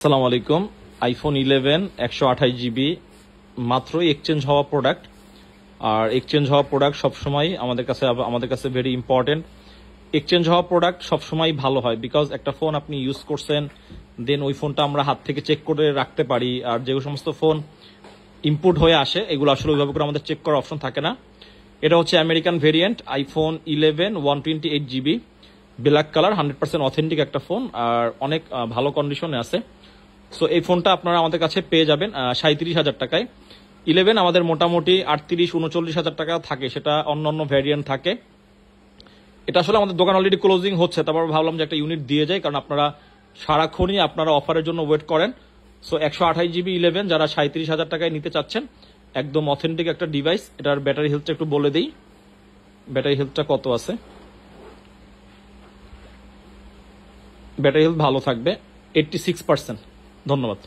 আসসালামু আলাইকুম। IPhone 11 128 GB মাত্রই এক্সচেঞ্জ হওয়া প্রোডাক্ট। আর এক্সচেঞ্জ হওয়া প্রোডাক্ট সবসময় আমাদের কাছে ভেরি ইম্পর্টেন্ট। এক্সচেঞ্জ হওয়া প্রোডাক্ট সবসময় ভালো হয়, বিকজ একটা ফোন আপনি ইউজ করছেন, দেন ওই ফোনটা আমরা হাত থেকে চেক করে রাখতে পারি। আর যে সমস্ত ফোন ইম্পোর্ট হয়ে আসে এগুলো আসলে ওইভাবে করে আমাদের চেক করার অপশন থাকে না। এটা হচ্ছে American variant iPhone 11 128 GB, black colour, 100% authentic একটা ফোন, আর অনেক ভালো কন্ডিশনে আছে। সো এই ফোনটা আপনারা আমাদের কাছে পেয়ে যাবেন 37,000 টাকায়। 11 আমাদের মোটামুটি 38-39,000 টাকা থাকে, সেটা অন্য ভ্যারিয়েন্ট থাকে। এটা আসলে আমাদের দোকান অলরেডি ক্লোজিং হচ্ছে, তারপর ভাবলাম যে একটা ইউনিট দিয়ে যায়, কারণ আপনারা সারাক্ষণই আপনারা অফারের জন্য ওয়েট করেন। সো 128 জিবি 11 যারা 37,000 টাকায় নিতে চাচ্ছেন, একদম অথেন্টিক একটা ডিভাইস। এটার ব্যাটারি হেলথটা একটু বলে দিই, ব্যাটারি হেলথটা কত আছে। ব্যাটারি হেলথ ভালো থাকবে, 86%। ধন্যবাদ।